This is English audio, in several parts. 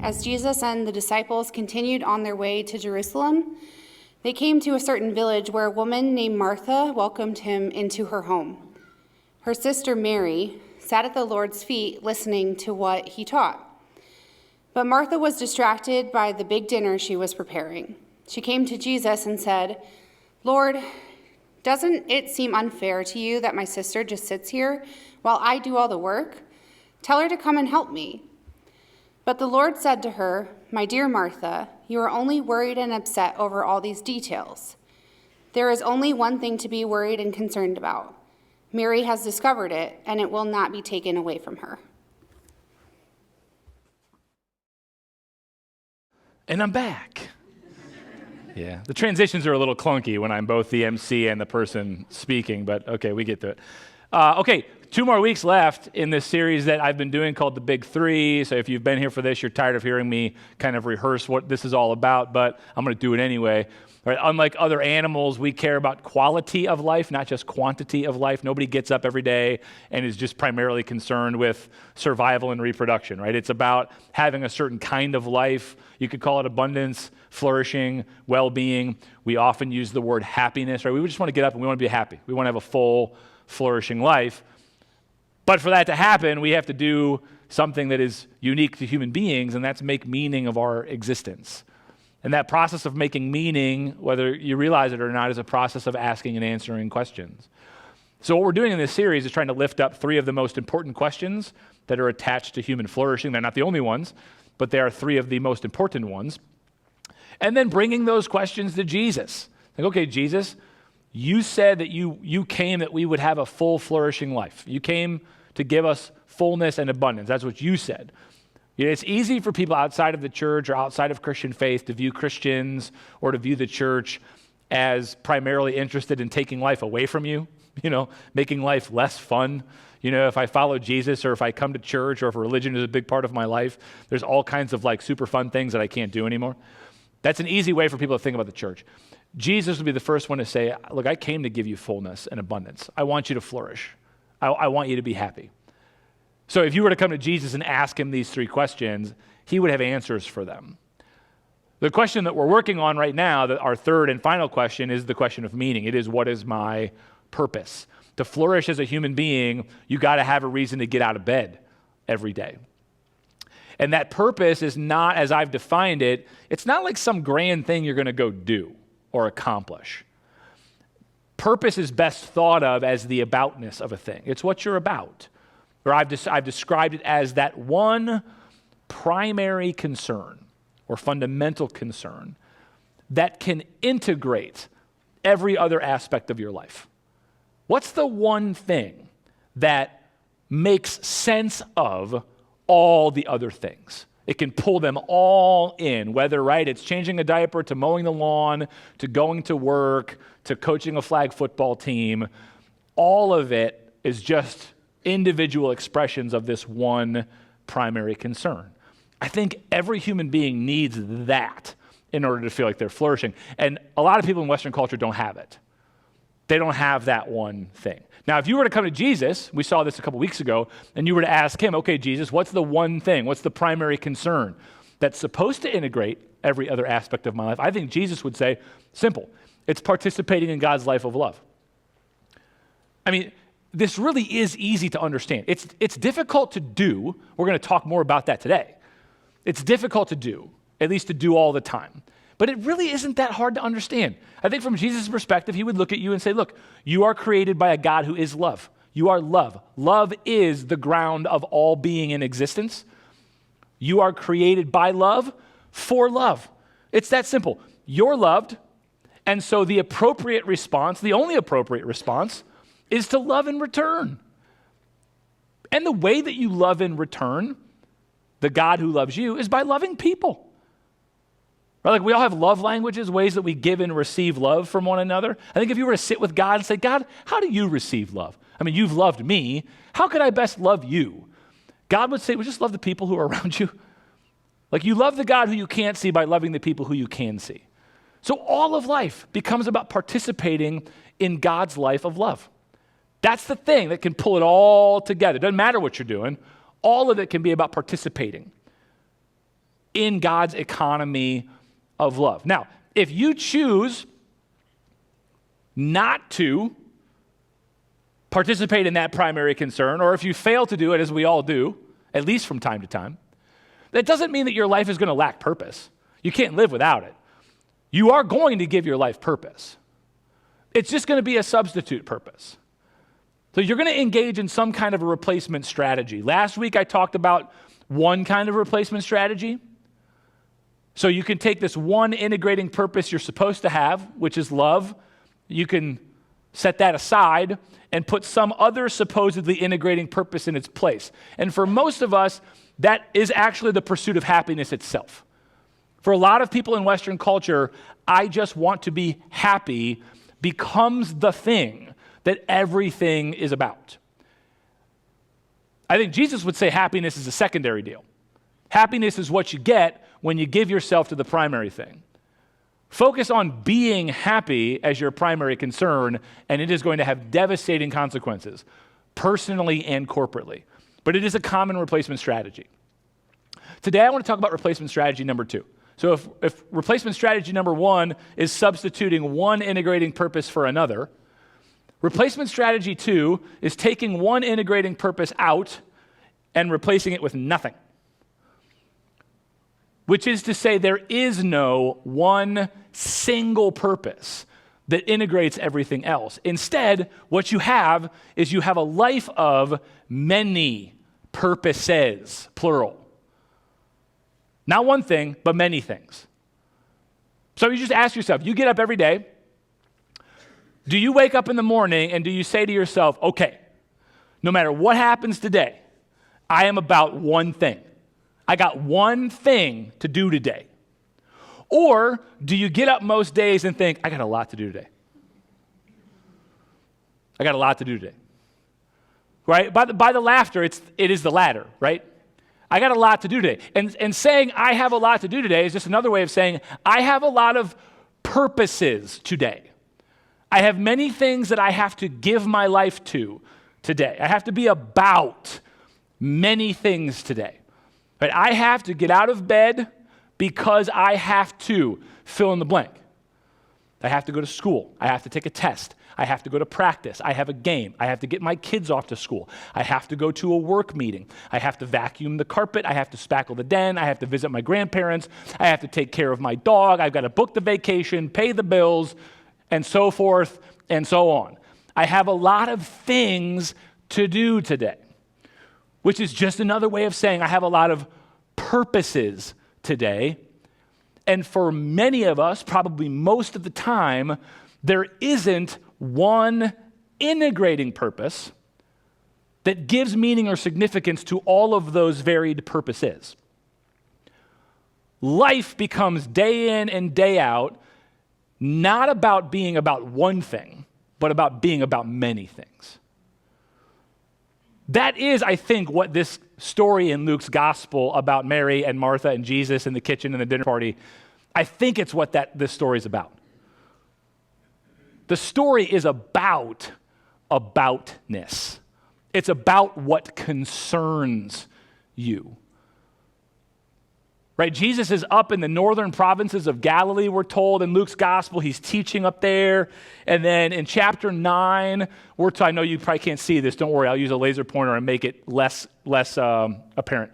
as Jesus and the disciples continued on their way to Jerusalem, they came to a certain village where a woman named Martha welcomed him into her home. Her sister Mary sat at the Lord's feet listening to what he taught. But Martha was distracted by the big dinner she was preparing. She came to Jesus and said, "Lord, doesn't it seem unfair to you that my sister just sits here while I do all the work? Tell her to come and help me." But the Lord said to her, "My dear Martha, you are only worried and upset over all these details. There is only one thing to be worried and concerned about. Mary has discovered it, and it will not be taken away from her." And I'm back. Yeah, the transitions are a little clunky when I'm both the MC and the person speaking, but okay, we get to it. Okay, 2 more weeks left in this series that I've been doing called The Big Three. So if you've been here for this, you're tired of hearing me kind of rehearse what this is all about, but I'm going to do it anyway. Right? Unlike other animals, we care about quality of life, not just quantity of life. Nobody gets up every day and is just primarily concerned with survival and reproduction, right? It's about having a certain kind of life. You could call it abundance, flourishing, well-being. We often use the word happiness, right? We just want to get up and we want to be happy. We want to have a full, flourishing life. But for that to happen, we have to do something that is unique to human beings, and that's make meaning of our existence. And that process of making meaning, whether you realize it or not, is a process of asking and answering questions. So what we're doing in this series is trying to lift up 3 of the most important questions that are attached to human flourishing. They're not the only ones, but they are 3 of the most important ones. And then bringing those questions to Jesus. Like, okay, Jesus, you said that you came that we would have a full, flourishing life. You came to give us fullness and abundance. That's what you said. You know, it's easy for people outside of the church or outside of Christian faith to view Christians or to view the church as primarily interested in taking life away from you, making life less fun. If I follow Jesus or if I come to church or if religion is a big part of my life, there's all kinds of super fun things that I can't do anymore. That's an easy way for people to think about the church. Jesus would be the first one to say, look, I came to give you fullness and abundance. I want you to flourish. I want you to be happy. So if you were to come to Jesus and ask him these 3 questions, he would have answers for them. The question that we're working on right now, our 3rd and final question, is the question of meaning. It is, what is my purpose? To flourish as a human being, you got to have a reason to get out of bed every day. And that purpose is not, as I've defined it, it's not like some grand thing you're going to go do or accomplish. Purpose is best thought of as the aboutness of a thing. It's what you're about. Or I've described it as that one primary concern or fundamental concern that can integrate every other aspect of your life. What's the one thing that makes sense of all the other things? It can pull them all in, whether, right, it's changing a diaper to mowing the lawn, to going to work, to coaching a flag football team. All of it is just individual expressions of this one primary concern. I think every human being needs that in order to feel like they're flourishing. And a lot of people in Western culture don't have it. They don't have that one thing. Now, if you were to come to Jesus, we saw this a couple weeks ago, and you were to ask him, okay, Jesus, what's the one thing? What's the primary concern that's supposed to integrate every other aspect of my life? I think Jesus would say, simple, it's participating in God's life of love. I mean, this really is easy to understand. It's difficult to do. We're going to talk more about that today. It's difficult to do, at least to do all the time. But it really isn't that hard to understand. I think from Jesus' perspective, he would look at you and say, look, you are created by a God who is love. You are love. Love is the ground of all being in existence. You are created by love for love. It's that simple. You're loved, and so the appropriate response, the only appropriate response, is to love in return. And the way that you love in return, the God who loves you, is by loving people. Right? Like we all have love languages, ways that we give and receive love from one another. I think if you were to sit with God and say, God, how do you receive love? I mean, you've loved me. How could I best love you? God would say, well, just love the people who are around you. Like you love the God who you can't see by loving the people who you can see. So all of life becomes about participating in God's life of love. That's the thing that can pull it all together. It doesn't matter what you're doing. All of it can be about participating. in God's economy of love. Now, if you choose not to participate in that primary concern, or if you fail to do it, as we all do, at least from time to time, that doesn't mean that your life is going to lack purpose. You can't live without it. You are going to give your life purpose. It's just going to be a substitute purpose. So you're going to engage in some kind of a replacement strategy. Last week I talked about one kind of replacement strategy. So you can take this one integrating purpose you're supposed to have, which is love. You can set that aside and put some other supposedly integrating purpose in its place. And for most of us, that is actually the pursuit of happiness itself. For a lot of people in Western culture, I just want to be happy becomes the thing that everything is about. I think Jesus would say happiness is a secondary deal. Happiness is what you get when you give yourself to the primary thing. Focus on being happy as your primary concern, and it is going to have devastating consequences, personally and corporately. But it is a common replacement strategy. Today, I want to talk about replacement strategy number 2. So if replacement strategy number 1 is substituting one integrating purpose for another, replacement strategy 2 is taking one integrating purpose out and replacing it with nothing. Which is to say, there is no one single purpose that integrates everything else. Instead, what you have is you have a life of many purposes, plural. Not one thing, but many things. So you just ask yourself, you get up every day, do you wake up in the morning and do you say to yourself, okay, no matter what happens today, I am about one thing. I got one thing to do today. Or do you get up most days and think, I got a lot to do today? I got a lot to do today. Right? By the laughter, it is the latter, right? I got a lot to do today. And saying I have a lot to do today is just another way of saying I have a lot of purposes today. I have many things that I have to give my life to today. I have to be about many things today. But I have to get out of bed because I have to fill in the blank. I have to go to school. I have to take a test. I have to go to practice. I have a game. I have to get my kids off to school. I have to go to a work meeting. I have to vacuum the carpet. I have to spackle the den. I have to visit my grandparents. I have to take care of my dog. I've got to book the vacation, pay the bills, and so forth and so on. I have a lot of things to do today, which is just another way of saying I have a lot of purposes today. And for many of us, probably most of the time, there isn't one integrating purpose that gives meaning or significance to all of those varied purposes. Life becomes day in and day out not about being about one thing, but about being about many things. That is, I think, what this story in Luke's gospel about Mary and Martha and Jesus in the kitchen and the dinner party, I think it's what this story is about. The story is about aboutness. It's about what concerns you. Right? Jesus is up in the northern provinces of Galilee, we're told in Luke's gospel. He's teaching up there. And then in chapter 9, I know you probably can't see this. Don't worry. I'll use a laser pointer and make it less apparent.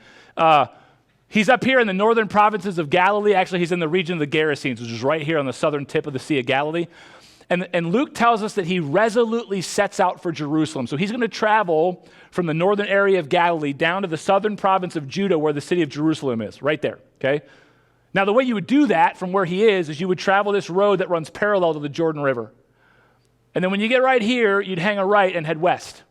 He's up here in the northern provinces of Galilee. Actually, he's in the region of the Gerasenes, which is right here on the southern tip of the Sea of Galilee. And Luke tells us that he resolutely sets out for Jerusalem. So he's going to travel from the northern area of Galilee down to the southern province of Judah, where the city of Jerusalem is, right there, okay? Now, the way you would do that from where he is you would travel this road that runs parallel to the Jordan River. And then when you get right here, you'd hang a right and head west.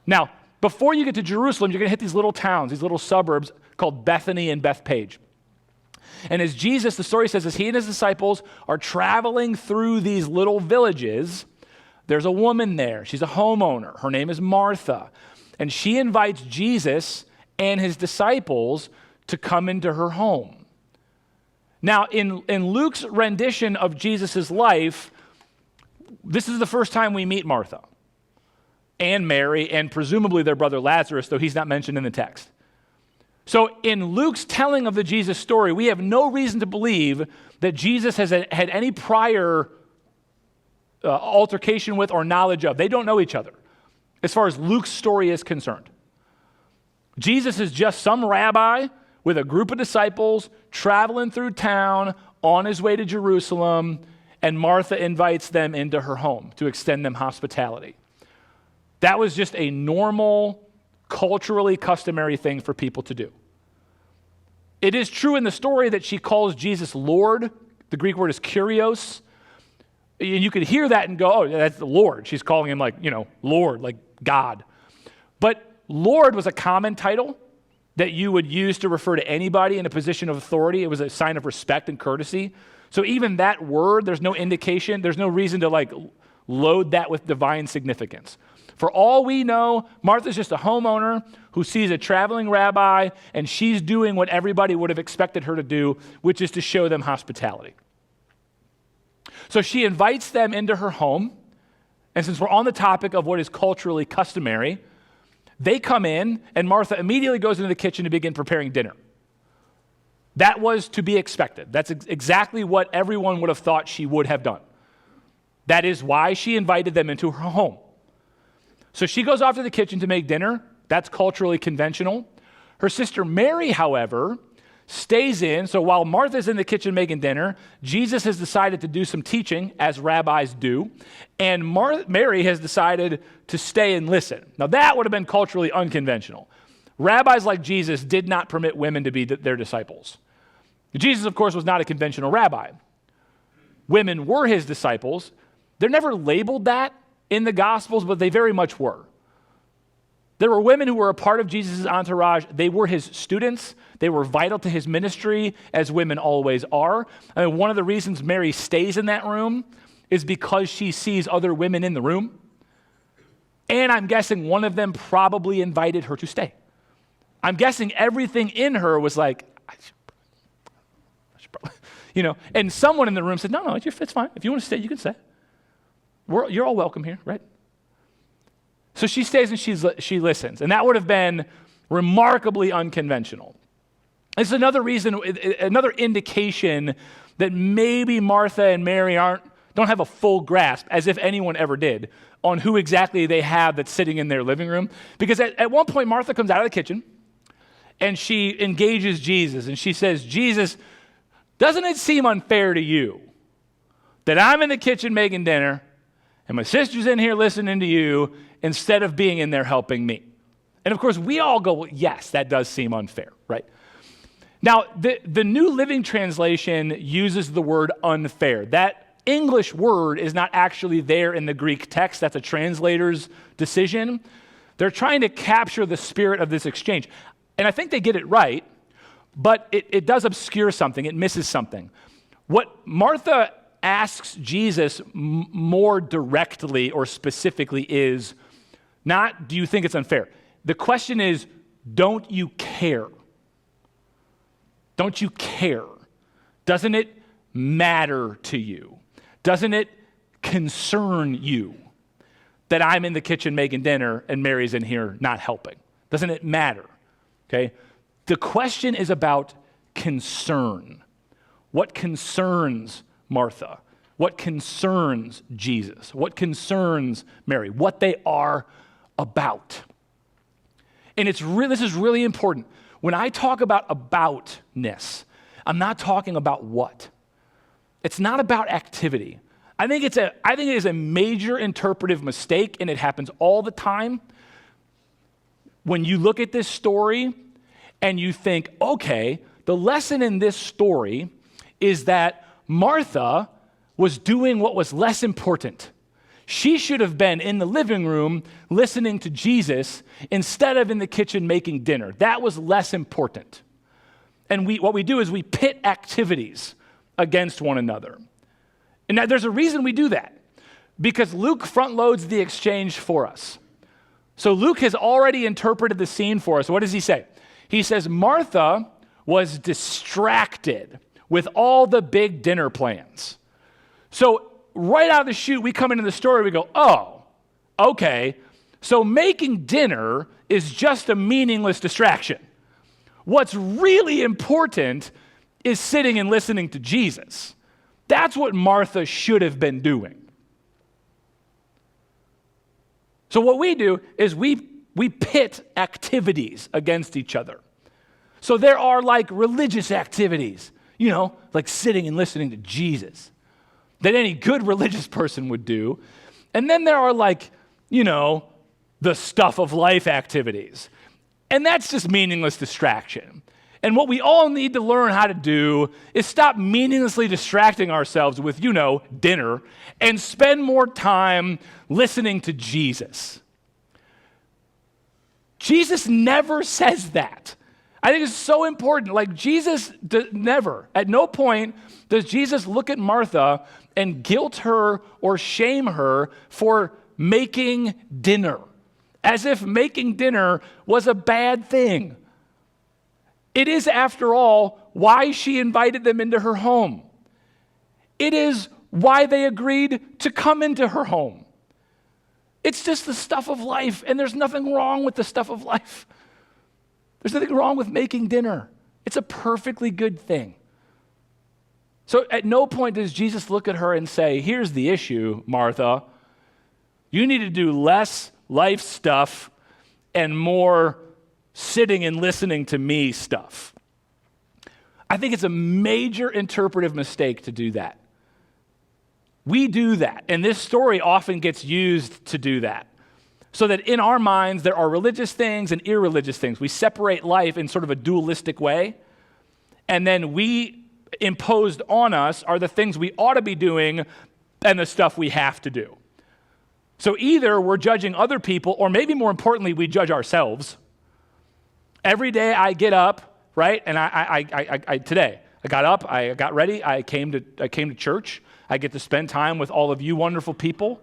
Now, before you get to Jerusalem, you're going to hit these little towns, these little suburbs called Bethany and Bethpage. And as Jesus, the story says, as he and his disciples are traveling through these little villages, there's a woman there. She's a homeowner. Her name is Martha. And she invites Jesus and his disciples to come into her home. Now, in Luke's rendition of Jesus' life, this is the first time we meet Martha and Mary and presumably their brother Lazarus, though he's not mentioned in the text. So in Luke's telling of the Jesus story, we have no reason to believe that Jesus has had any prior altercation with or knowledge of. They don't know each other as far as Luke's story is concerned. Jesus is just some rabbi with a group of disciples traveling through town on his way to Jerusalem, and Martha invites them into her home to extend them hospitality. That was just a normal, culturally customary thing for people to do. It is true in the story that she calls Jesus Lord. The Greek word is kurios. And you could hear that and go, oh, that's the Lord. She's calling him Lord, like God. But Lord was a common title that you would use to refer to anybody in a position of authority. It was a sign of respect and courtesy. So even that word, there's no indication, there's no reason to load that with divine significance. For all we know, Martha's just a homeowner who sees a traveling rabbi, and she's doing what everybody would have expected her to do, which is to show them hospitality. So she invites them into her home, and since we're on the topic of what is culturally customary, they come in, and Martha immediately goes into the kitchen to begin preparing dinner. That was to be expected. That's exactly what everyone would have thought she would have done. That is why she invited them into her home. So she goes off to the kitchen to make dinner. That's culturally conventional. Her sister Mary, however, stays in. So while Martha's in the kitchen making dinner, Jesus has decided to do some teaching, as rabbis do, and Mary has decided to stay and listen. Now that would have been culturally unconventional. Rabbis like Jesus did not permit women to be their disciples. Jesus, of course, was not a conventional rabbi. Women were his disciples. They're never labeled that in the Gospels, but they very much were. There were women who were a part of Jesus' entourage. They were his students. They were vital to his ministry, as women always are. I mean, one of the reasons Mary stays in that room is because she sees other women in the room. And I'm guessing one of them probably invited her to stay. I'm guessing everything in her was like, and someone in the room said, no, it's fine. If you want to stay, you can stay. You're all welcome here, right? So she stays and she listens. And that would have been remarkably unconventional. It's another reason, another indication that maybe Martha and Mary don't have a full grasp, as if anyone ever did, on who exactly they have that's sitting in their living room. Because at one point, Martha comes out of the kitchen and she engages Jesus and she says, Jesus, doesn't it seem unfair to you that I'm in the kitchen making dinner and my sister's in here listening to you instead of being in there helping me? And of course, we all go, well, yes, that does seem unfair, right? Now, the New Living Translation uses the word unfair. That English word is not actually there in the Greek text. That's a translator's decision. They're trying to capture the spirit of this exchange. And I think they get it right, but it does obscure something. It misses something. What Martha asks Jesus more directly or specifically is not, do you think it's unfair? The question is, don't you care? Don't you care? Doesn't it matter to you? Doesn't it concern you that I'm in the kitchen making dinner and Mary's in here not helping? Doesn't it matter? Okay? The question is about concern. What concerns Martha? What concerns Jesus? What concerns Mary? What they are about. And this is really important. When I talk about aboutness, I'm not talking about what. It's not about activity. I think it is a major interpretive mistake, and it happens all the time. When you look at this story and you think, okay, the lesson in this story is that Martha was doing what was less important. She should have been in the living room listening to Jesus instead of in the kitchen making dinner. That was less important. And what we do is we pit activities against one another. And now there's a reason we do that, because Luke front loads the exchange for us. So Luke has already interpreted the scene for us. What does he say? He says, Martha was distracted with all the big dinner plans. So right out of the chute, we come into the story, we go, oh, okay, so making dinner is just a meaningless distraction. What's really important is sitting and listening to Jesus. That's what Martha should have been doing. So what we do is we pit activities against each other. So there are like religious activities, like sitting and listening to Jesus, that any good religious person would do. And then there are like, the stuff of life activities. And that's just meaningless distraction. And what we all need to learn how to do is stop meaninglessly distracting ourselves with, dinner and spend more time listening to Jesus. Jesus never says that. I think it's so important. Like Jesus never, at no point does Jesus look at Martha and guilt her or shame her for making dinner, as if making dinner was a bad thing. It is, after all, why she invited them into her home. It is why they agreed to come into her home. It's just the stuff of life, and there's nothing wrong with the stuff of life. There's nothing wrong with making dinner. It's a perfectly good thing. So at no point does Jesus look at her and say, here's the issue, Martha. You need to do less life stuff and more sitting and listening to me stuff. I think it's a major interpretive mistake to do that. We do that, and this story often gets used to do that. So that in our minds, there are religious things and irreligious things. We separate life in sort of a dualistic way, and then imposed on us are the things we ought to be doing and the stuff we have to do. So either we're judging other people, or maybe more importantly, we judge ourselves. Every day I get up, right? And today I got up, I got ready, I came to church. I get to spend time with all of you wonderful people.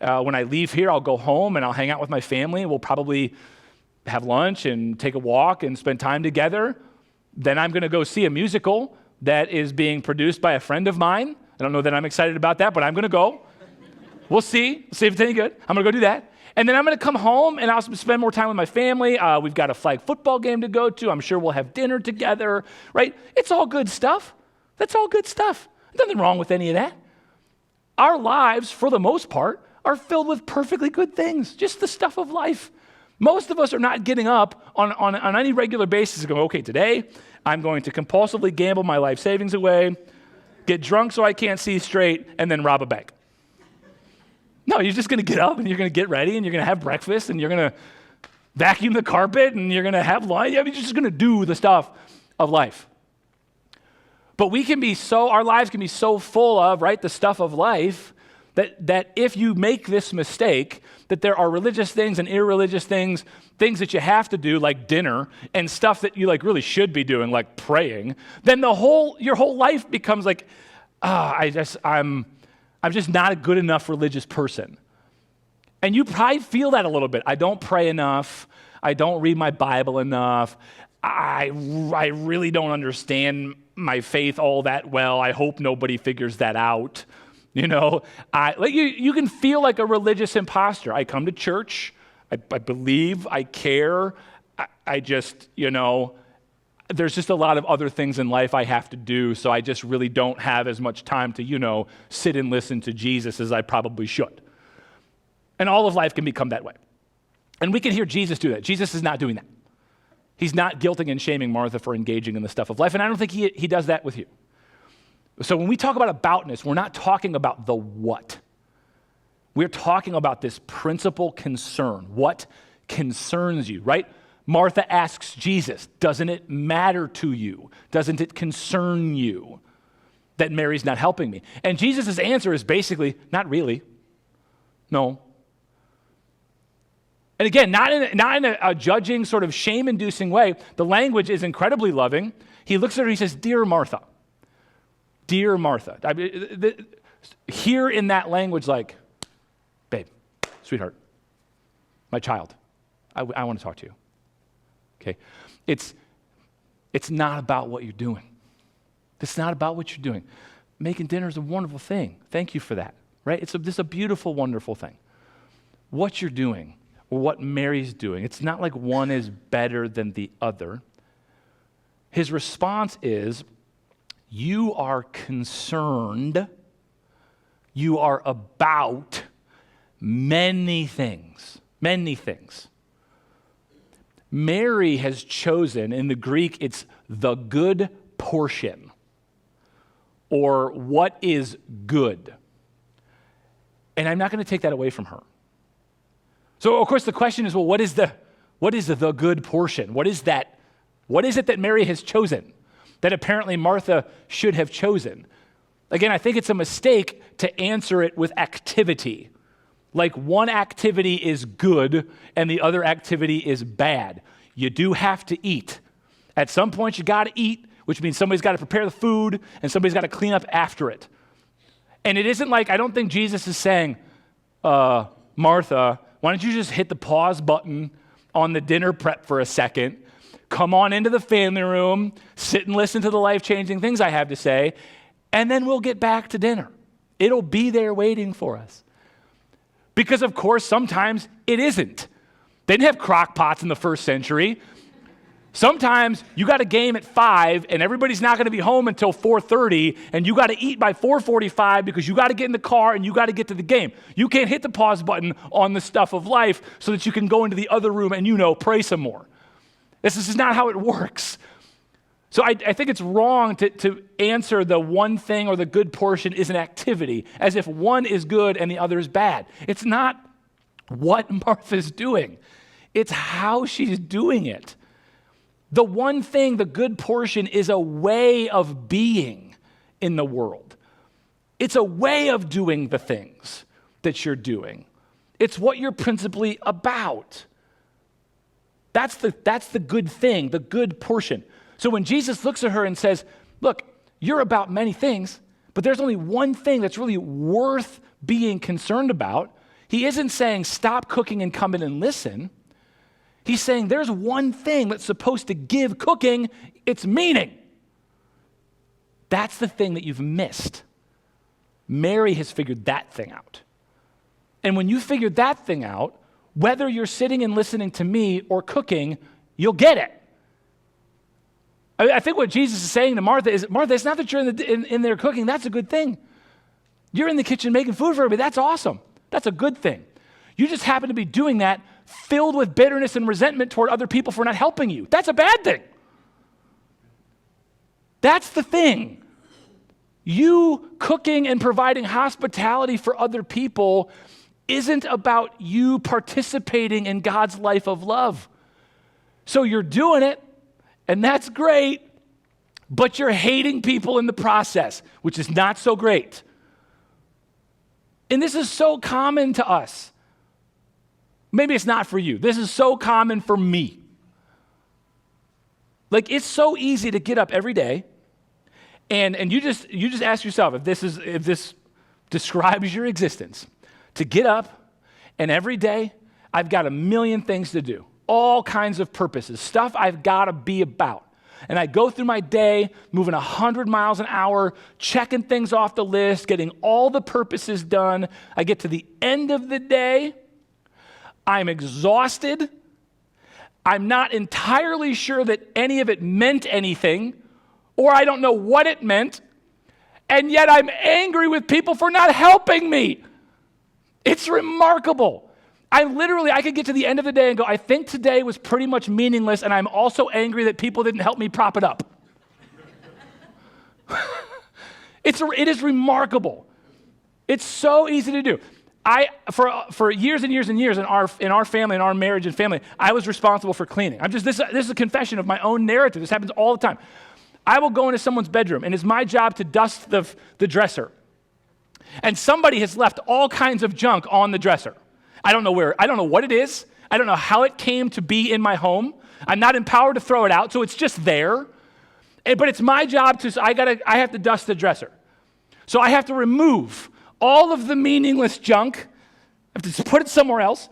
When I leave here, I'll go home and I'll hang out with my family. We'll probably have lunch and take a walk and spend time together. Then I'm going to go see a musical that is being produced by a friend of mine. I don't know that I'm excited about that, but I'm going to go. We'll see if it's any good. I'm going to go do that. And then I'm going to come home and I'll spend more time with my family. We've got a flag football game to go to. I'm sure we'll have dinner together, right? It's all good stuff. That's all good stuff. There's nothing wrong with any of that. Our lives, for the most part, are filled with perfectly good things, just the stuff of life. Most of us are not getting up on any regular basis and going, okay, today I'm going to compulsively gamble my life savings away, get drunk so I can't see straight, and then rob a bank. No, you're just going to get up and you're going to get ready and you're going to have breakfast and you're going to vacuum the carpet and you're going to have lunch. You're just going to do the stuff of life. But our lives can be so full of, right, the stuff of life that if you make this mistake, that there are religious things and irreligious things that you have to do, like dinner, and stuff that you like really should be doing, like praying, then your whole life becomes like, I'm just not a good enough religious person. And you probably feel that a little bit. I don't pray enough. I don't read my Bible enough. I really don't understand my faith all that well. I hope nobody figures that out. You can feel like a religious imposter. I come to church. I believe. I care. I just, there's just a lot of other things in life I have to do, so I just really don't have as much time to, sit and listen to Jesus as I probably should. And all of life can become that way. And we can hear Jesus do that. Jesus is not doing that. He's not guilting and shaming Martha for engaging in the stuff of life, and I don't think he does that with you. So when we talk about aboutness, we're not talking about the what. We're talking about this principal concern. What concerns you, right? Martha asks Jesus, doesn't it matter to you? Doesn't it concern you that Mary's not helping me? And Jesus' answer is basically, not really. No. And again, not in a judging, sort of shame-inducing way. The language is incredibly loving. He looks at her, he says, Dear Martha. Dear Martha. Here in that language, like, babe, sweetheart, my child, I want to talk to you. Okay? It's not about what you're doing. It's not about what you're doing. Making dinner is a wonderful thing. Thank you for that, right? It's a beautiful, wonderful thing. What you're doing, or what Mary's doing, it's not like one is better than the other. his response is, you are concerned, you are about many things, many things. Mary has chosen, in the Greek, it's the good portion, or what is good. And I'm not going to take that away from her. So, of course, the question is, well, what is the good portion? What is that? What is it that Mary has chosen that apparently Martha should have chosen? Again, I think it's a mistake to answer it with activity. Like one activity is good and the other activity is bad. You do have to eat. At some point, you got to eat, which means somebody's got to prepare the food and somebody's got to clean up after it. And it isn't like, I don't think Jesus is saying, Martha, why don't you just hit the pause button on the dinner prep for a second, come on into the family room, sit and listen to the life-changing things I have to say, and then we'll get back to dinner. It'll be there waiting for us. Because, of course, sometimes it isn't. They didn't have crock pots in the first century. Sometimes you got a game at 5 and everybody's not going to be home until 4:30 and you got to eat by 4:45 because you got to get in the car and you got to get to the game. You can't hit the pause button on the stuff of life so that you can go into the other room and, pray some more. This is not how it works. So I think it's wrong to answer the one thing or the good portion is an activity as if one is good and the other is bad. It's not what Martha's doing. It's how she's doing it. The one thing, the good portion, is a way of being in the world. It's a way of doing the things that you're doing. It's what you're principally about. That's the good thing, the good portion. So when Jesus looks at her and says, look, you're about many things, but there's only one thing that's really worth being concerned about, he isn't saying stop cooking and come in and listen. He's saying there's one thing that's supposed to give cooking its meaning. That's the thing that you've missed. Mary has figured that thing out. And when you figure that thing out, whether you're sitting and listening to me or cooking, you'll get it. I think what Jesus is saying to Martha is, Martha, it's not that you're in there cooking. That's a good thing. You're in the kitchen making food for everybody. That's awesome. That's a good thing. You just happen to be doing that filled with bitterness and resentment toward other people for not helping you. That's a bad thing. That's the thing. You cooking and providing hospitality for other people isn't about you participating in God's life of love. So you're doing it, and that's great, but you're hating people in the process, which is not so great. And this is so common to us. Maybe it's not for you. This is so common for me. Like, it's so easy to get up every day, and you just ask yourself if this describes your existence. To get up, and every day I've got a million things to do, all kinds of purposes, stuff I've got to be about. And I go through my day, moving 100 miles an hour, checking things off the list, getting all the purposes done. I get to the end of the day, I'm exhausted. I'm not entirely sure that any of it meant anything, or I don't know what it meant, and yet I'm angry with people for not helping me. It's remarkable. I could get to the end of the day and go, I think today was pretty much meaningless, and I'm also angry that people didn't help me prop it up. It is remarkable. It's so easy to do. For years and years and years in our family, in our marriage and family, I was responsible for cleaning. This is a confession of my own narrative. This happens all the time. I will go into someone's bedroom, and it's my job to dust the dresser. And somebody has left all kinds of junk on the dresser. I don't know what it is. I don't know how it came to be in my home. I'm not empowered to throw it out, so it's just there. But it's my job I have to dust the dresser. So I have to remove all of the meaningless junk. I have to just put it somewhere else,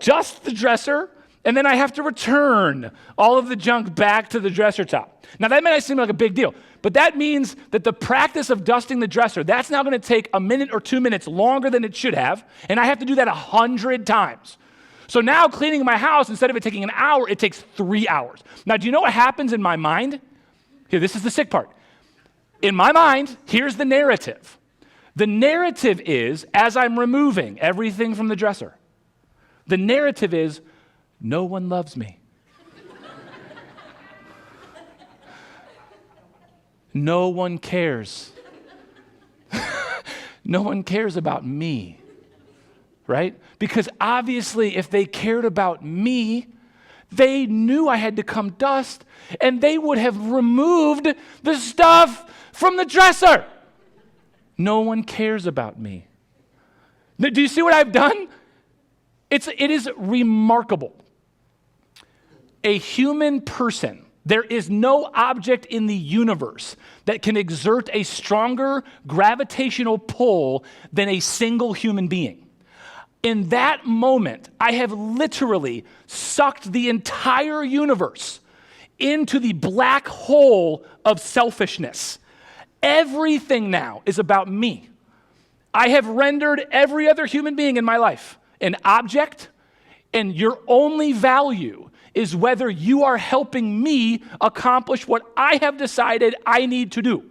dust the dresser, and then I have to return all of the junk back to the dresser top. Now that might seem like a big deal, but that means that the practice of dusting the dresser, that's now going to take a minute or 2 minutes longer than it should have, and I have to do that 100 times. So now cleaning my house, instead of it taking an hour, it takes 3 hours. Now, do you know what happens in my mind? Here, this is the sick part. In my mind, here's the narrative. The narrative is, as I'm removing everything from the dresser, the narrative is, no one loves me. No one cares. No one cares about me, right? Because obviously, if they cared about me, they knew I had to come dust, and they would have removed the stuff from the dresser. No one cares about me. Do you see what I've done? It is remarkable. A human person, there is no object in the universe that can exert a stronger gravitational pull than a single human being. In that moment, I have literally sucked the entire universe into the black hole of selfishness. Everything now is about me. I have rendered every other human being in my life an object, and your only value is whether you are helping me accomplish what I have decided I need to do.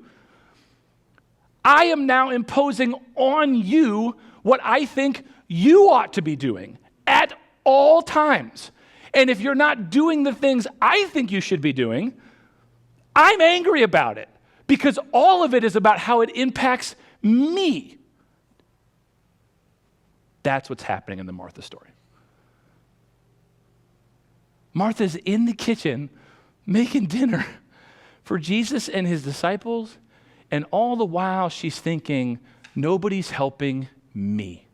I am now imposing on you what I think you ought to be doing at all times. And if you're not doing the things I think you should be doing, I'm angry about it because all of it is about how it impacts me. That's what's happening in the Martha story. Martha's in the kitchen making dinner for Jesus and his disciples, and all the while she's thinking, nobody's helping me.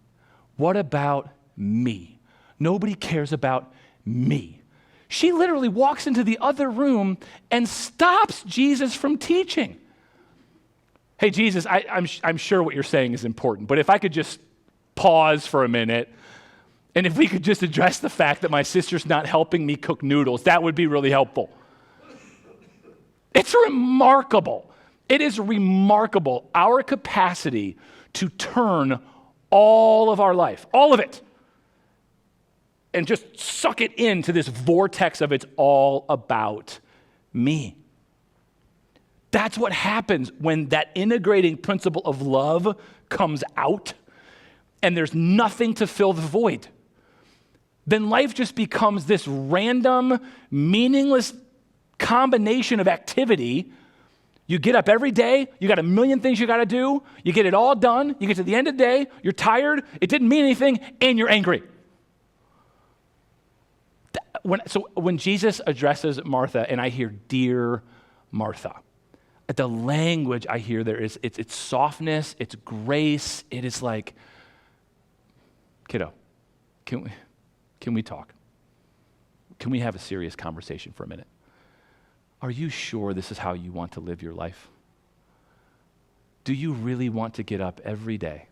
What about me? Nobody cares about me. She literally walks into the other room and stops Jesus from teaching. Hey, Jesus, I'm sure what you're saying is important, but if I could just pause for a minute, and if we could just address the fact that my sister's not helping me cook noodles, that would be really helpful. It's remarkable. It is remarkable, our capacity to turn all of our life, all of it, and just suck it into this vortex of it's all about me. That's what happens when that integrating principle of love comes out and there's nothing to fill the void. Then life just becomes this random, meaningless combination of activity. You get up every day, you got a million things you got to do, you get it all done, you get to the end of the day, you're tired, it didn't mean anything, and you're angry. When Jesus addresses Martha, and I hear, dear Martha, the language I hear there is, it's softness, it's grace, it is like, kiddo, can we talk? Can we have a serious conversation for a minute? Are you sure this is how you want to live your life? Do you really want to get up every day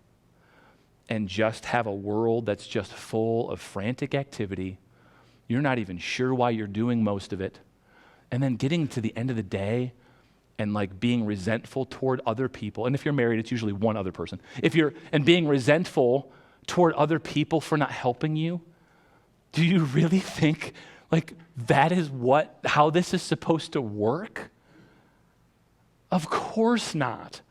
and just have a world that's just full of frantic activity? You're not even sure why you're doing most of it. And then getting to the end of the day and like being resentful toward other people. And if you're married, it's usually one other person. And being resentful toward other people for not helping you. Do you really think like that is how this is supposed to work? Of course not.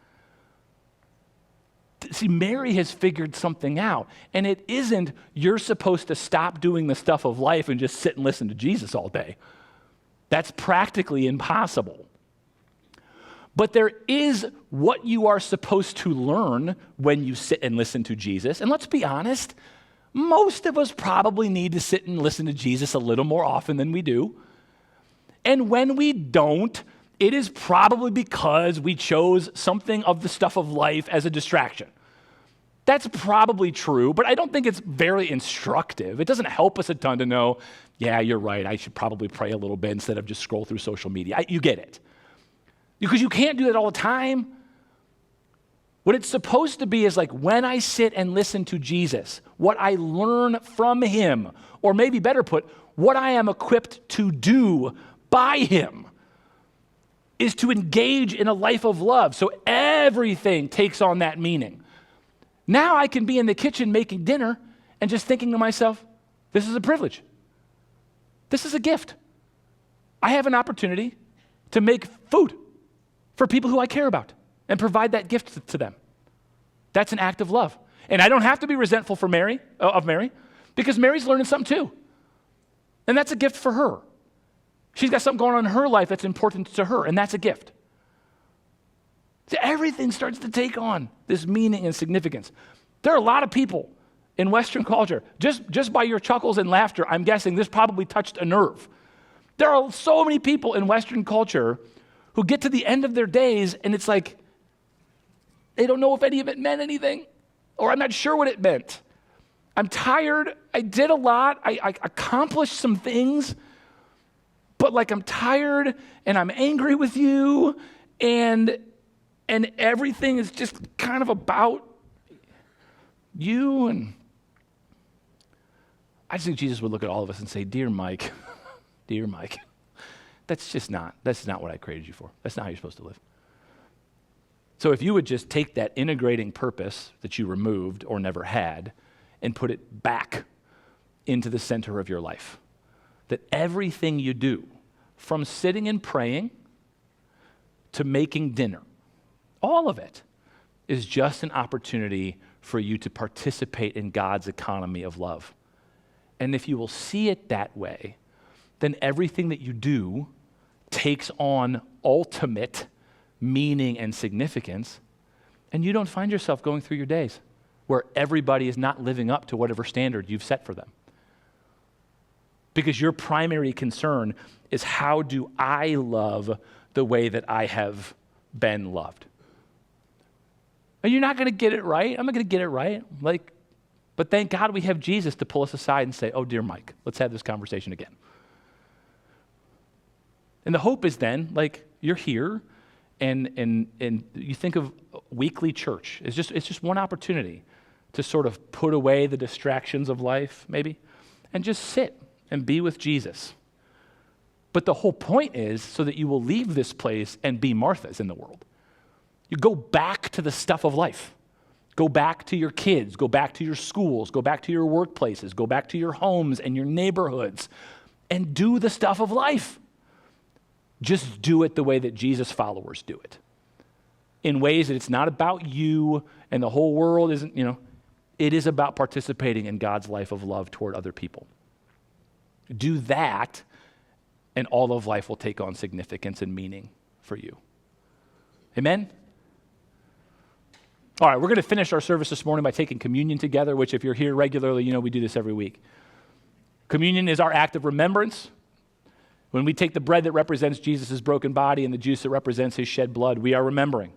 See, Mary has figured something out, and it isn't you're supposed to stop doing the stuff of life and just sit and listen to Jesus all day. That's practically impossible. But there is what you are supposed to learn when you sit and listen to Jesus. And let's be honest, most of us probably need to sit and listen to Jesus a little more often than we do. And when we don't, it is probably because we chose something of the stuff of life as a distraction. That's probably true, but I don't think it's very instructive. It doesn't help us a ton to know, yeah, you're right, I should probably pray a little bit instead of just scroll through social media. You get it. Because you can't do that all the time. What it's supposed to be is like when I sit and listen to Jesus, what I learn from him, or maybe better put, what I am equipped to do by him, is to engage in a life of love. So everything takes on that meaning. Now I can be in the kitchen making dinner and just thinking to myself, this is a privilege. This is a gift. I have an opportunity to make food for people who I care about and provide that gift to them. That's an act of love. And I don't have to be resentful of Mary, because Mary's learning something too. And that's a gift for her. She's got something going on in her life that's important to her, and that's a gift. So everything starts to take on this meaning and significance. There are a lot of people in Western culture, just by your chuckles and laughter, I'm guessing this probably touched a nerve. There are so many people in Western culture who get to the end of their days and it's like, they don't know if any of it meant anything, or I'm not sure what it meant. I'm tired, I did a lot, I accomplished some things, but like I'm tired and I'm angry with you and everything is just kind of about you. And I just think Jesus would look at all of us and say, dear Mike, that's not what I created you for. That's not how you're supposed to live. So if you would just take that integrating purpose that you removed or never had and put it back into the center of your life, that everything you do, from sitting and praying to making dinner, all of it is just an opportunity for you to participate in God's economy of love. And if you will see it that way, then everything that you do takes on ultimate meaning and significance, and you don't find yourself going through your days where everybody is not living up to whatever standard you've set for them. Because your primary concern is, how do I love the way that I have been loved? And you're not going to get it right. I'm not going to get it right. But thank God we have Jesus to pull us aside and say, oh, dear Mike, let's have this conversation again. And the hope is then, you're here, and you think of weekly church. It's just one opportunity to sort of put away the distractions of life, maybe, and just sit and be with Jesus. But the whole point is so that you will leave this place and be Marthas in the world. You go back to the stuff of life. Go back to your kids, go back to your schools, go back to your workplaces, go back to your homes and your neighborhoods, and do the stuff of life. Just do it the way that Jesus followers do it. In ways that it's not about you and the whole world isn't, it is about participating in God's life of love toward other people. Do that, and all of life will take on significance and meaning for you. Amen? All right, we're going to finish our service this morning by taking communion together, which if you're here regularly, we do this every week. Communion is our act of remembrance. When we take the bread that represents Jesus' broken body and the juice that represents his shed blood, we are remembering.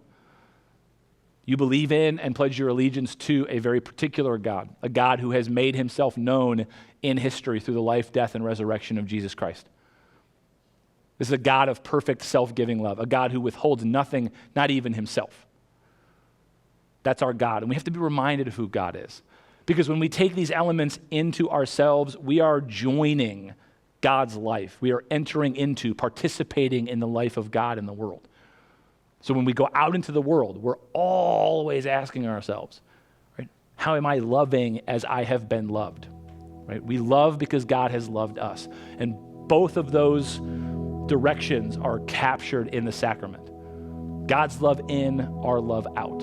You believe in and pledge your allegiance to a very particular God, a God who has made himself known in history through the life, death, and resurrection of Jesus Christ. This is a God of perfect self-giving love, a God who withholds nothing, not even himself. That's our God, and we have to be reminded of who God is. Because when we take these elements into ourselves, we are joining God's life. We are entering into, participating in the life of God in the world. So when we go out into the world, we're always asking ourselves, right, how am I loving as I have been loved? Right? We love because God has loved us. And both of those directions are captured in the sacrament. God's love in, our love out.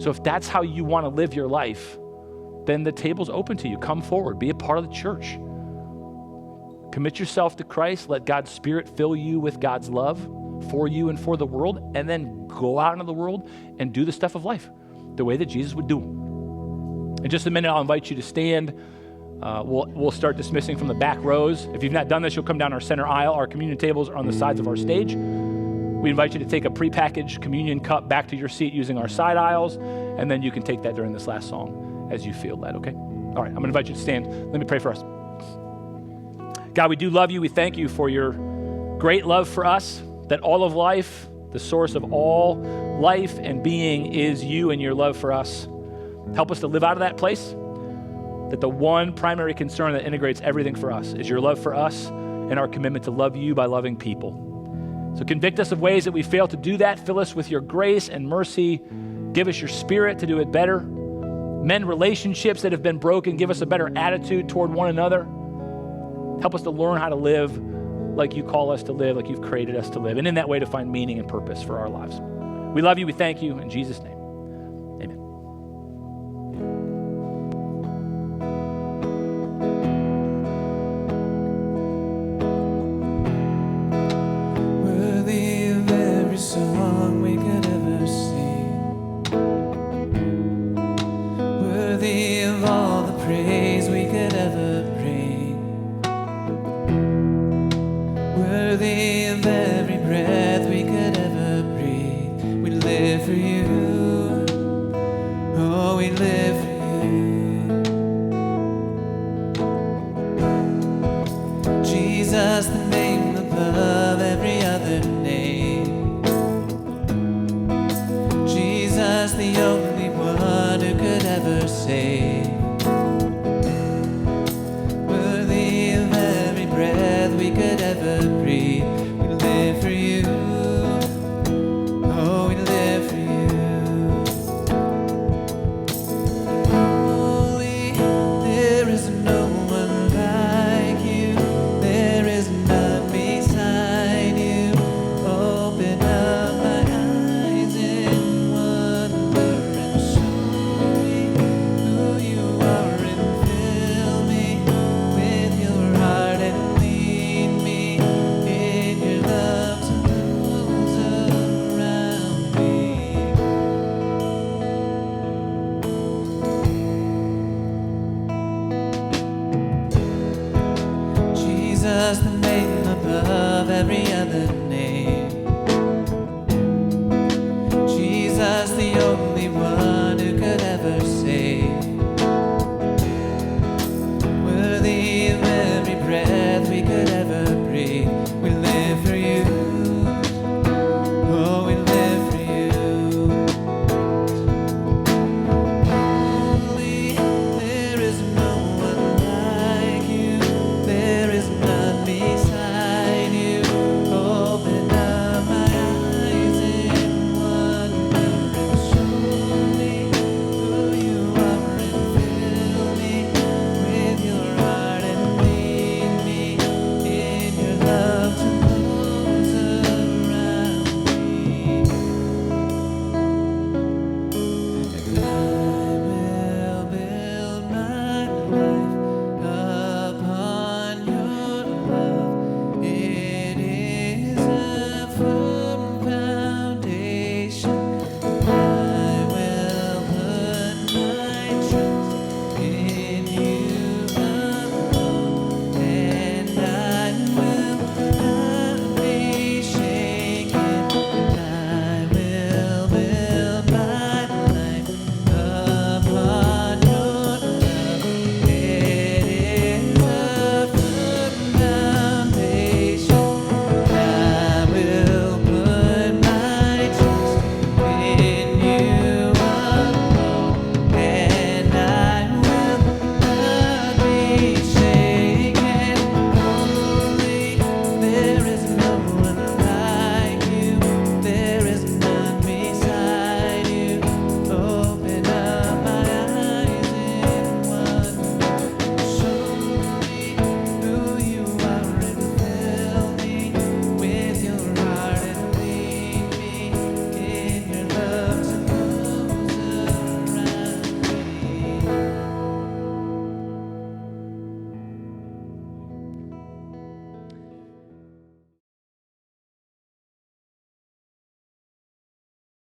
So if that's how you want to live your life, then the table's open to you. Come forward, be a part of the church. Commit yourself to Christ, let God's Spirit fill you with God's love for you and for the world, and then go out into the world and do the stuff of life the way that Jesus would do them. In just a minute, I'll invite you to stand. We'll start dismissing from the back rows. If you've not done this, you'll come down our center aisle. Our communion tables are on the sides of our stage. We invite you to take a prepackaged communion cup back to your seat using our side aisles, and then you can take that during this last song as you feel led, okay? All right, I'm going to invite you to stand. Let me pray for us. God, we do love you. We thank you for your great love for us, that all of life, the source of all life and being, is you and your love for us. Help us to live out of that place, that the one primary concern that integrates everything for us is your love for us and our commitment to love you by loving people. So convict us of ways that we fail to do that. Fill us with your grace and mercy. Give us your Spirit to do it better. Mend relationships that have been broken. Give us a better attitude toward one another. Help us to learn how to live like you call us to live, like you've created us to live, and in that way to find meaning and purpose for our lives. We love you. We thank you. In Jesus' name, amen. Worthy of every song we could ever sing, worthy of all the praise we could ever bring, worthy of every breath we could ever breathe. We live for you, oh, we live for you. Jesus, the name above every other name. Jesus, the